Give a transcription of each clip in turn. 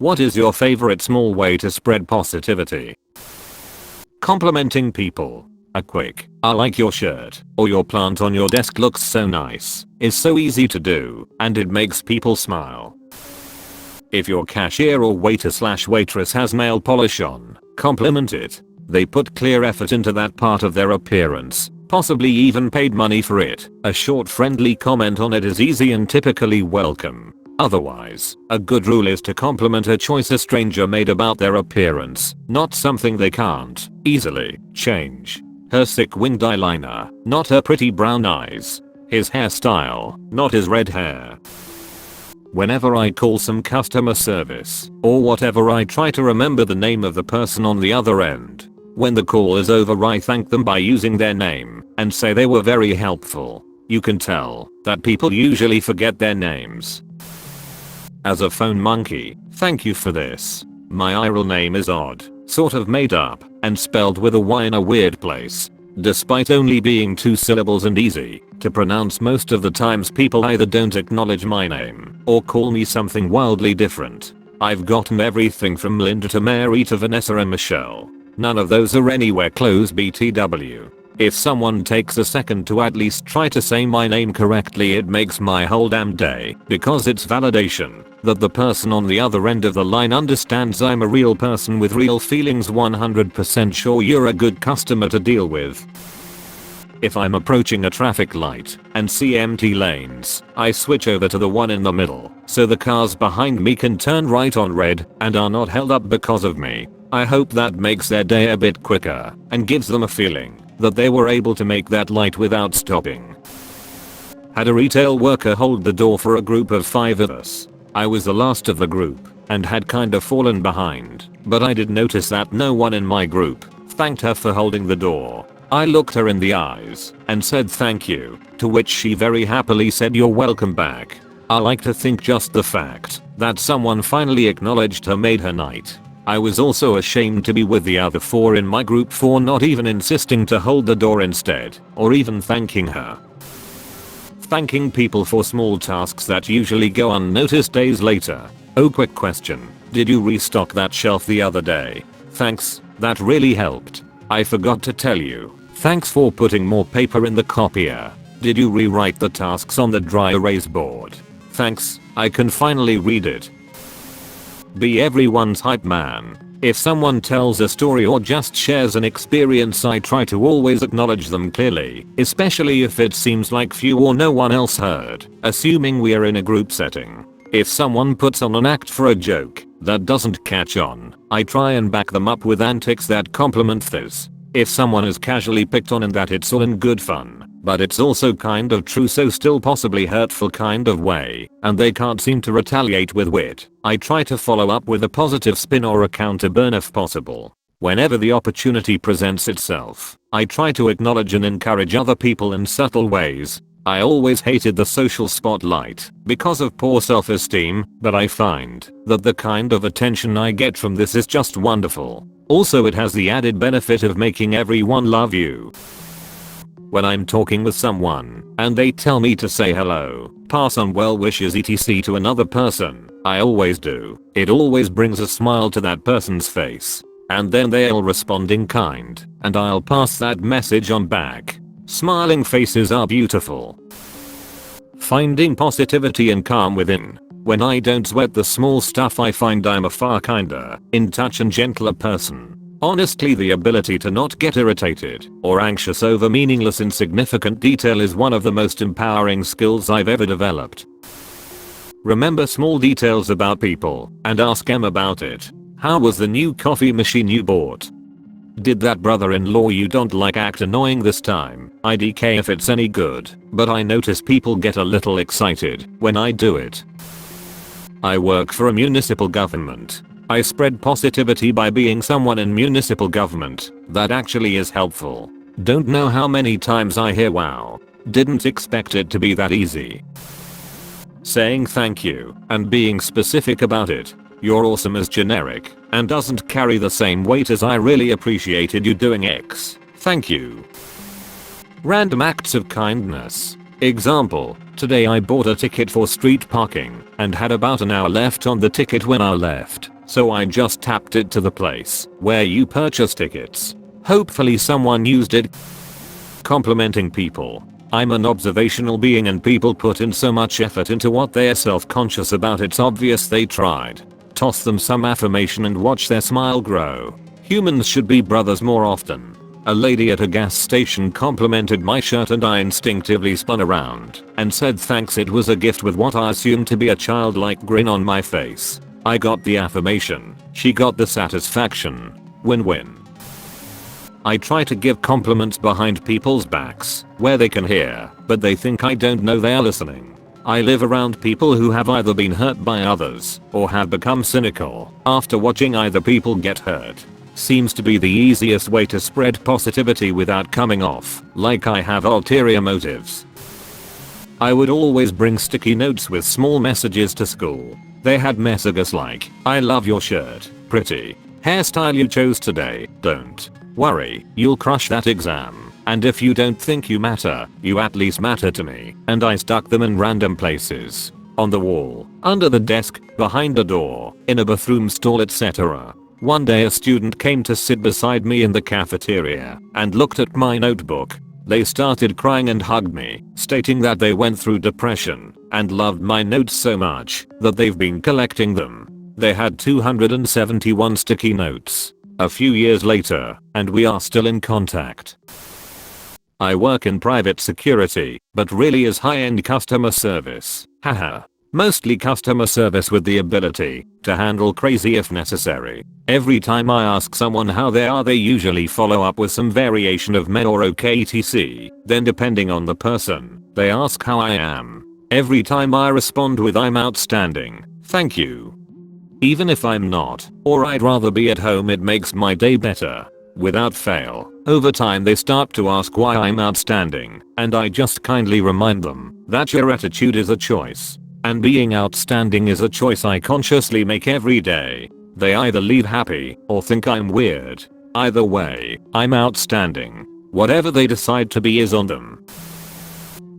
What is your favorite small way to spread positivity? Complimenting people. A quick, "I like your shirt," or "your plant on your desk looks so nice," is so easy to do, and it makes people smile. If your cashier or waiter/waitress has nail polish on, compliment it. They put clear effort into that part of their appearance, possibly even paid money for it. A short friendly comment on it is easy and typically welcome. Otherwise, a good rule is to compliment a choice a stranger made about their appearance, not something they can't easily change. Her sick winged eyeliner, not her pretty brown eyes. His hairstyle, not his red hair. Whenever I call some customer service, or whatever, I try to remember the name of the person on the other end. When the call is over, I thank them by using their name, and say they were very helpful. You can tell that people usually forget their names. As a phone monkey, thank you for this. My real name is odd, sort of made up, and spelled with a Y in a weird place. Despite only being 2 syllables and easy to pronounce, most of the times people either don't acknowledge my name or call me something wildly different. I've gotten everything from Linda to Mary to Vanessa and Michelle. None of those are anywhere close BTW. If someone takes a second to at least try to say my name correctly, it makes my whole damn day, because it's validation that the person on the other end of the line understands I'm a real person with real feelings. 100% sure you're a good customer to deal with. If I'm approaching a traffic light and see empty lanes, I switch over to the one in the middle so the cars behind me can turn right on red and are not held up because of me. I hope that makes their day a bit quicker and gives them a feeling that they were able to make that light without stopping. Had a retail worker hold the door for a group of 5 of us. I was the last of the group and had kinda fallen behind, but I did notice that no one in my group thanked her for holding the door. I looked her in the eyes and said thank you, to which she very happily said you're welcome back. I like to think just the fact that someone finally acknowledged her made her night. I was also ashamed to be with the other 4 in my group for not even insisting to hold the door instead, or even thanking her. Thanking people for small tasks that usually go unnoticed days later. Oh, quick question. Did you restock that shelf the other day? Thanks, that really helped. I forgot to tell you. Thanks for putting more paper in the copier. Did you rewrite the tasks on the dry erase board? Thanks, I can finally read it. Be everyone's hype man. If someone tells a story or just shares an experience, I try to always acknowledge them clearly, especially if it seems like few or no one else heard, assuming we are in a group setting. If someone puts on an act for a joke that doesn't catch on, I try and back them up with antics that compliment this. If someone is casually picked on in that it's all in good fun, but it's also kind of true, so still possibly hurtful kind of way, and they can't seem to retaliate with wit, I try to follow up with a positive spin or a counter burn if possible. Whenever the opportunity presents itself, I try to acknowledge and encourage other people in subtle ways. I always hated the social spotlight because of poor self-esteem, but I find that the kind of attention I get from this is just wonderful. Also, it has the added benefit of making everyone love you. When I'm talking with someone and they tell me to say hello, pass on well wishes etc to another person, I always do. It always brings a smile to that person's face. And then they'll respond in kind, and I'll pass that message on back. Smiling faces are beautiful. Finding positivity and calm within. When I don't sweat the small stuff, I find I'm a far kinder, in touch and gentler person. Honestly, the ability to not get irritated or anxious over meaningless insignificant detail is one of the most empowering skills I've ever developed. Remember small details about people and ask them about it. How was the new coffee machine you bought? Did that brother-in-law you don't like act annoying this time? IDK if it's any good, but I notice people get a little excited when I do it. I work for a municipal government. I spread positivity by being someone in municipal government that actually is helpful. Don't know how many times I hear wow. Didn't expect it to be that easy. Saying thank you and being specific about it. You're awesome is generic and doesn't carry the same weight as I really appreciated you doing X. Thank you. Random acts of kindness. Example, today I bought a ticket for street parking and had about an hour left on the ticket when I left. so I just tapped it to the place where you purchase tickets. Hopefully someone used it. Complimenting people. I'm an observational being and people put in so much effort into what they're self-conscious about, it's obvious they tried. Toss them some affirmation and watch their smile grow. Humans should be brothers more often. A lady at a gas station complimented my shirt and I instinctively spun around and said thanks. It was a gift with what I assumed to be a childlike grin on my face. I got the affirmation. She got the satisfaction. Win-win. I try to give compliments behind people's backs where they can hear, but they think I don't know they're listening. I live around people who have either been hurt by others or have become cynical after watching other people get hurt. Seems to be the easiest way to spread positivity without coming off like I have ulterior motives. I would always bring sticky notes with small messages to school. They had messages like, "I love your shirt, pretty. Hairstyle you chose today, don't worry, you'll crush that exam. And if you don't think you matter, you at least matter to me." And I stuck them in random places. On the wall, under the desk, behind a door, in a bathroom stall, etc. One day a student came to sit beside me in the cafeteria and looked at my notebook. They started crying and hugged me, stating that they went through depression and loved my notes so much that they've been collecting them. They had 271 sticky notes. A few years later, and we are still in contact. I work in private security, but really is high-end customer service. Haha. Mostly customer service with the ability to handle crazy if necessary. Every time I ask someone how they are, they usually follow up with some variation of meh or okay etc. Then depending on the person, they ask how I am. Every time I respond with "I'm outstanding, thank you." Even if I'm not, or I'd rather be at home, it makes my day better. Without fail, over time they start to ask why I'm outstanding, and I just kindly remind them that your attitude is a choice. And being outstanding is a choice I consciously make every day. They either leave happy or think I'm weird. Either way, I'm outstanding. Whatever they decide to be is on them.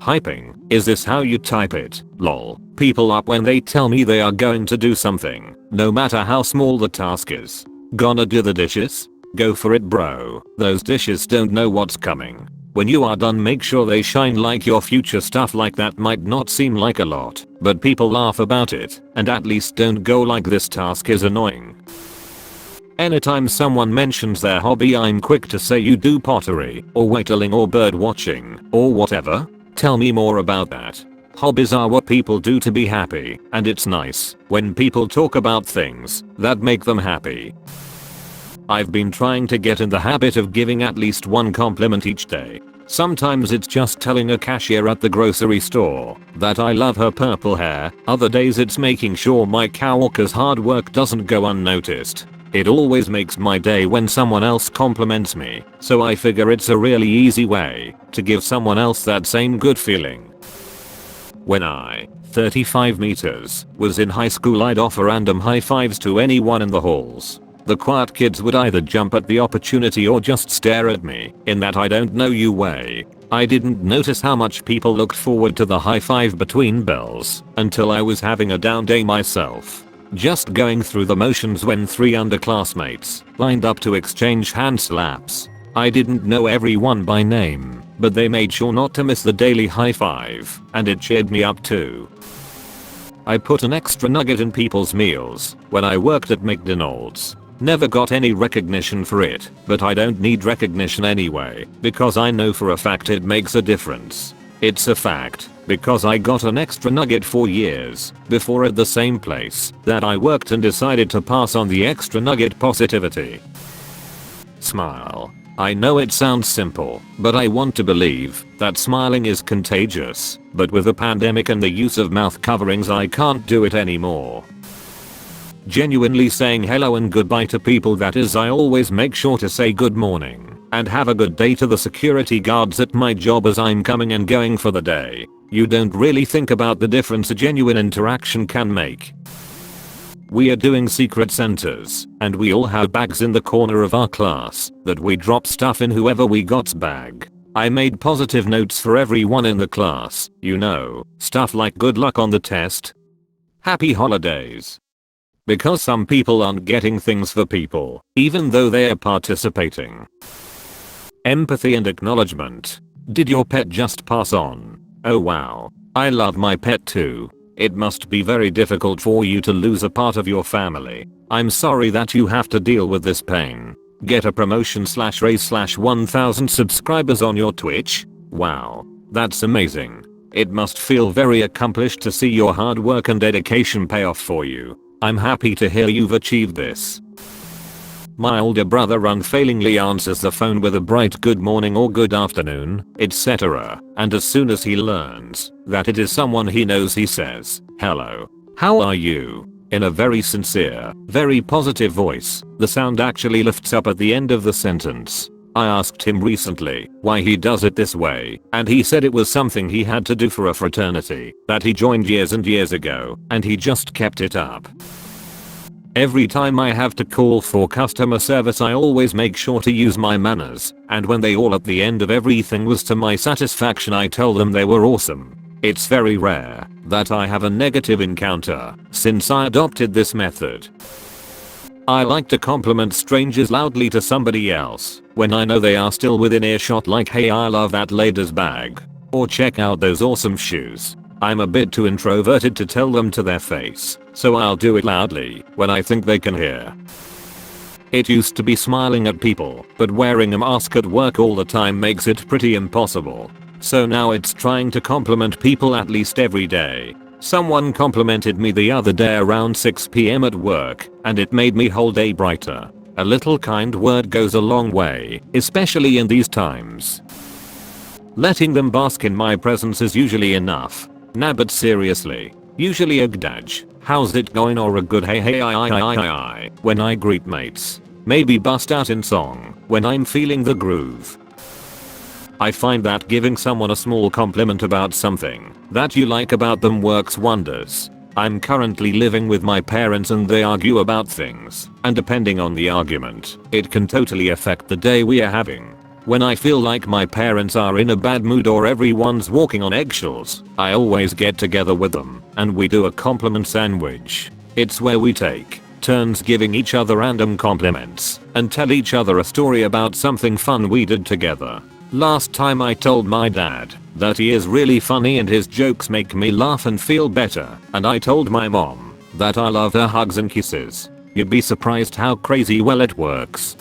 Hyping. Is this how you type it? Lol. People up when they tell me they are going to do something, no matter how small the task is. Gonna do the dishes? Go for it, bro. Those dishes don't know what's coming. When you are done, make sure they shine like your future. Stuff like that might not seem like a lot, but people laugh about it and at least don't go like "this task is annoying." Anytime someone mentions their hobby, I'm quick to say, "You do pottery or whittling or bird watching or whatever? Tell me more about that." Hobbies are what people do to be happy, and it's nice when people talk about things that make them happy. I've been trying to get in the habit of giving at least one compliment each day. Sometimes it's just telling a cashier at the grocery store that I love her purple hair. Other days it's making sure my coworker's hard work doesn't go unnoticed. It always makes my day when someone else compliments me, so I figure it's a really easy way to give someone else that same good feeling. When I, 35 meters, was in high school, I'd offer random high fives to anyone in the halls. The quiet kids would either jump at the opportunity or just stare at me in that "I don't know you" way. I didn't notice how much people looked forward to the high five between bells until I was having a down day myself. Just going through the motions when 3 underclassmates lined up to exchange hand slaps. I didn't know everyone by name, but they made sure not to miss the daily high five, and it cheered me up too. I put an extra nugget in people's meals when I worked at McDonald's. Never got any recognition for it, but I don't need recognition anyway, because I know for a fact it makes a difference. It's a fact, because I got an extra nugget 4 years before at the same place that I worked and decided to pass on the extra nugget positivity. Smile. I know it sounds simple, but I want to believe that smiling is contagious, but with the pandemic and the use of mouth coverings, I can't do it anymore. Genuinely saying hello and goodbye to people, that is, I always make sure to say good morning and have a good day to the security guards at my job as I'm coming and going for the day. You don't really think about the difference a genuine interaction can make. We are doing secret centers, and we all have bags in the corner of our class that we drop stuff in whoever we got's bag. I made positive notes for everyone in the class, you know, stuff like good luck on the test, happy holidays, because some people aren't getting things for people, even though they are participating. Empathy and acknowledgement. Did your pet just pass on? Oh wow. I love my pet too. It must be very difficult for you to lose a part of your family. I'm sorry that you have to deal with this pain. Get a promotion /raise 1000 subscribers on your Twitch? Wow. That's amazing. It must feel very accomplished to see your hard work and dedication pay off for you. I'm happy to hear you've achieved this. My older brother unfailingly answers the phone with a bright good morning or good afternoon, etc. And as soon as he learns that it is someone he knows, he says, "Hello. How are you?" in a very sincere, very positive voice. The sound actually lifts up at the end of the sentence. I asked him recently why he does it this way, and he said it was something he had to do for a fraternity that he joined years and years ago, and he just kept it up. Every time I have to call for customer service, I always make sure to use my manners, and when they all at the end of everything was to my satisfaction, I tell them they were awesome. It's very rare that I have a negative encounter since I adopted this method. I like to compliment strangers loudly to somebody else when I know they are still within earshot, like, "Hey, I love that lady's bag," or "Check out those awesome shoes." I'm a bit too introverted to tell them to their face, so I'll do it loudly when I think they can hear. It used to be smiling at people, but wearing a mask at work all the time makes it pretty impossible. So now it's trying to compliment people at least every day. Someone complimented me the other day around 6 PM at work, and it made me whole day brighter. A little kind word goes a long way, especially in these times. Letting them bask in my presence is usually enough. Nah, but seriously, usually a g'daj, "How's it going?" or a good "Hey hey I" when I greet mates. Maybe bust out in song when I'm feeling the groove. I find that giving someone a small compliment about something that you like about them works wonders. I'm currently living with my parents and they argue about things, and depending on the argument, it can totally affect the day we are having. When I feel like my parents are in a bad mood or everyone's walking on eggshells, I always get together with them and we do a compliment sandwich. It's where we take turns giving each other random compliments and tell each other a story about something fun we did together. Last time I told my dad that he is really funny and his jokes make me laugh and feel better, and I told my mom that I love her hugs and kisses. You'd be surprised how crazy well it works.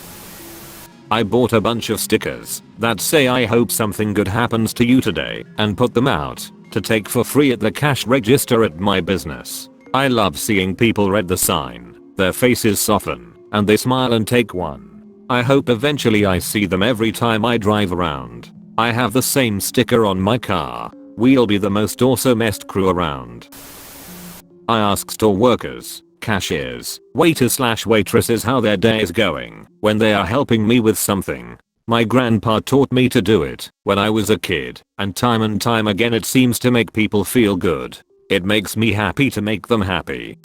I bought a bunch of stickers that say "I hope something good happens to you today" and put them out to take for free at the cash register at my business. I love seeing people read the sign, their faces soften, and they smile and take one. I hope eventually I see them every time I drive around. I have the same sticker on my car. We'll be the most awesomest crew around. I ask store workers, cashiers, waiters/waitresses how their day is going when they are helping me with something. My grandpa taught me to do it when I was a kid, and time again it seems to make people feel good. It makes me happy to make them happy.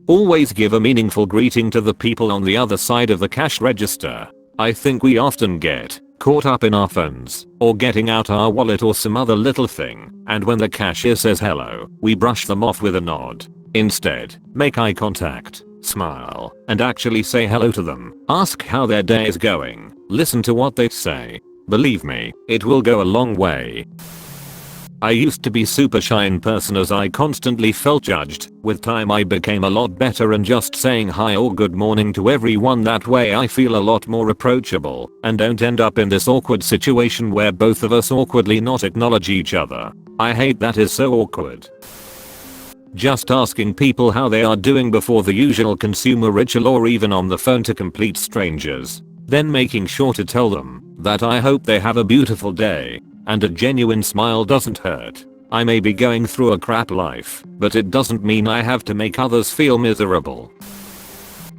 Always give a meaningful greeting to the people on the other side of the cash register. I think we often get caught up in our phones or getting out our wallet or some other little thing, and when the cashier says hello, we brush them off with a nod. Instead, make eye contact, smile, and actually say hello to them. Ask how their day is going. Listen to what they say. Believe me, it will go a long way. I used to be super shy in person as I constantly felt judged. With time I became a lot better and just saying hi or good morning to everyone, that way I feel a lot more approachable and don't end up in this awkward situation where both of us awkwardly not acknowledge each other. I hate that, is so awkward. Just asking people how they are doing before the usual consumer ritual or even on the phone to complete strangers. Then making sure to tell them that I hope they have a beautiful day. And a genuine smile doesn't hurt. I may be going through a crap life, but it doesn't mean I have to make others feel miserable.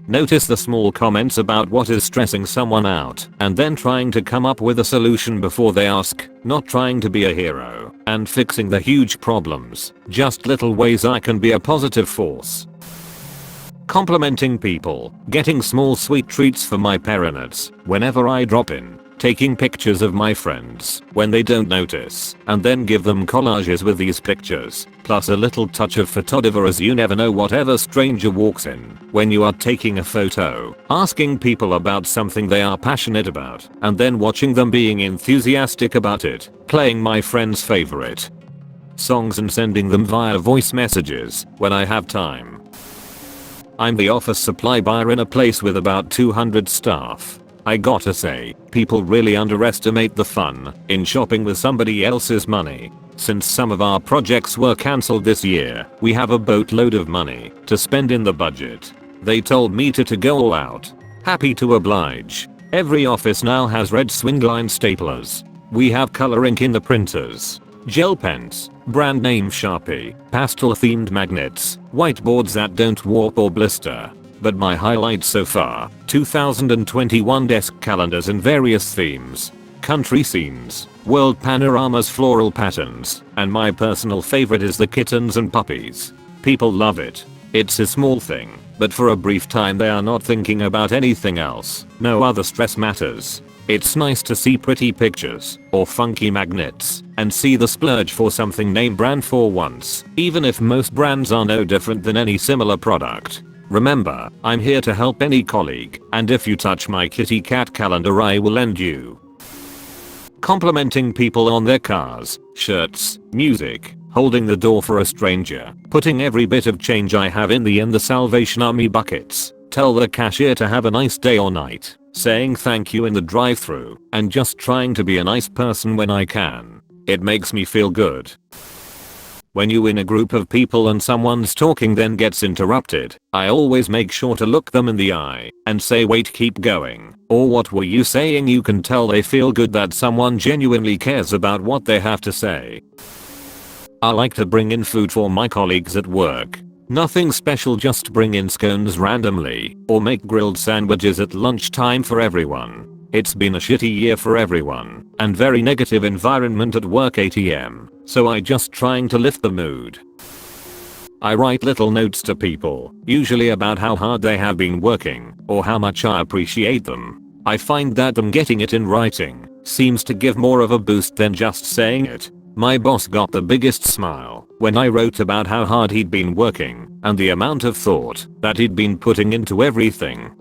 Notice the small comments about what is stressing someone out, and then trying to come up with a solution before they ask, not trying to be a hero, and fixing the huge problems. Just little ways I can be a positive force. Complimenting people, getting small sweet treats for my parents whenever I drop in. taking pictures of my friends when they don't notice, and then give them collages with these pictures, plus a little touch of photography as you never know whatever stranger walks in when you are taking a photo, asking people about something they are passionate about, and then watching them being enthusiastic about it, playing my friend's favorite songs and sending them via voice messages when I have time. I'm the office supply buyer in a place with about 200 staff. I gotta say, people really underestimate the fun in shopping with somebody else's money. Since some of our projects were cancelled this year, we have a boatload of money to spend in the budget. They told me to go all out. Happy to oblige. Every office now has red swingline staplers. We have color ink in the printers, gel pens, brand name Sharpie, pastel themed magnets, whiteboards that don't warp or blister. But my highlight so far, 2021 desk calendars in various themes, country scenes, world panoramas, floral patterns, and my personal favorite is the kittens and puppies. People love it. It's a small thing, but for a brief time they are not thinking about anything else. No other stress matters. It's nice to see pretty pictures or funky magnets and see the splurge for something name brand for once, even if most brands are no different than any similar product. Remember, I'm here to help any colleague, and if you touch my kitty cat calendar I will lend you. Complimenting people on their cars, shirts, music, holding the door for a stranger, putting every bit of change I have in the Salvation Army buckets, tell the cashier to have a nice day or night, saying thank you in the drive-thru, and just trying to be a nice person when I can. It makes me feel good. When you in a group of people and someone's talking then gets interrupted, I always make sure to look them in the eye and say wait, keep going, or what were you saying? You can tell they feel good that someone genuinely cares about what they have to say. I like to bring in food for my colleagues at work. Nothing special, just bring in scones randomly or make grilled sandwiches at lunchtime for everyone. It's been a shitty year for everyone and very negative environment at work ATM, so I just trying to lift the mood. I write little notes to people, usually about how hard they have been working or how much I appreciate them. I find that them getting it in writing seems to give more of a boost than just saying it. My boss got the biggest smile when I wrote about how hard he'd been working and the amount of thought that he'd been putting into everything.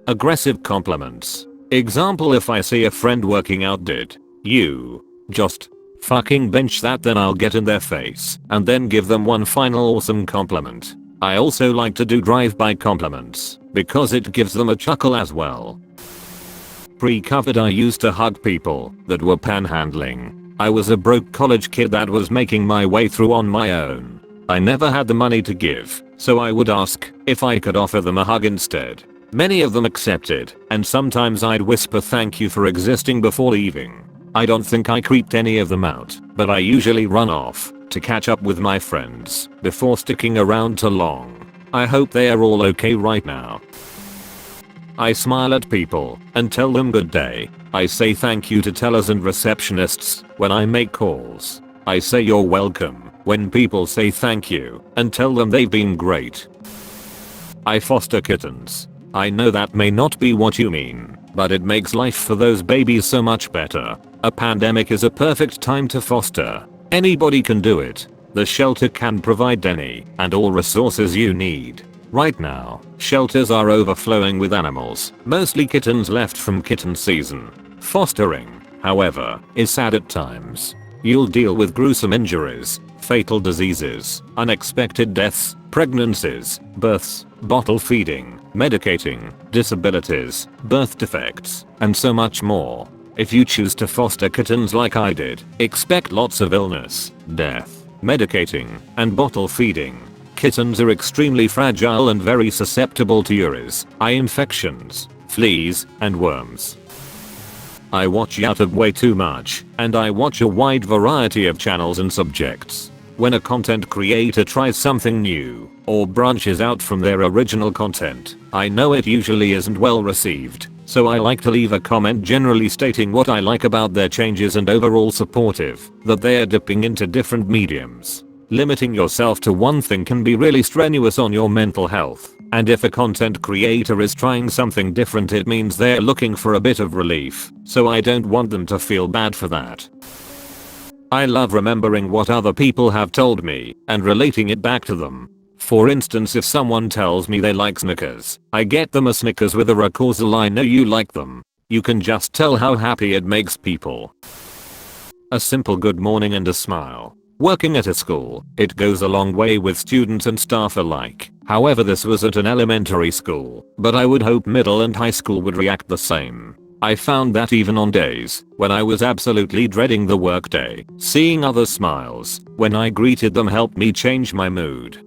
Aggressive compliments. Example, if I see a friend working out, did you just fucking bench that, then I'll get in their face and then give them one final awesome compliment. I also like to do drive-by compliments because it gives them a chuckle as well. Pre-COVID I used to hug people that were panhandling. I was a broke college kid that was making my way through on my own. I never had the money to give, so I would ask if I could offer them a hug instead. Many of them accepted, and sometimes I'd whisper thank you for existing before leaving. I don't think I creeped any of them out, but I usually run off to catch up with my friends before sticking around too long. I hope they are all okay right now. I smile at people and tell them good day. I say thank you to tellers and receptionists when I make calls. I say you're welcome when people say thank you and tell them they've been great. I foster kittens. I know that may not be what you mean, but it makes life for those babies so much better. A pandemic is a perfect time to foster. Anybody can do it. The shelter can provide any and all resources you need. Right now, shelters are overflowing with animals, mostly kittens left from kitten season. Fostering, however, is sad at times. You'll deal with gruesome injuries, fatal diseases, unexpected deaths, pregnancies, births, bottle feeding, medicating, disabilities, birth defects, and so much more. If you choose to foster kittens like I did, expect lots of illness, death, medicating, and bottle feeding. Kittens are extremely fragile and very susceptible to UTIs, eye infections, fleas, and worms. I watch YouTube way too much, and I watch a wide variety of channels and subjects. When a content creator tries something new, or branches out from their original content, I know it usually isn't well received, so I like to leave a comment generally stating what I like about their changes and overall supportive that they are dipping into different mediums. Limiting yourself to one thing can be really strenuous on your mental health. And if a content creator is trying something different, it means they're looking for a bit of relief, so I don't want them to feel bad for that. I love remembering what other people have told me and relating it back to them. For instance, if someone tells me they like Snickers, I get them a Snickers with a causal I know you like them. You can just tell how happy it makes people. A simple good morning and a smile. Working at a school, it goes a long way with students and staff alike. However, this was at an elementary school, but I would hope middle and high school would react the same. I found that even on days when I was absolutely dreading the workday, seeing others' smiles when I greeted them helped me change my mood.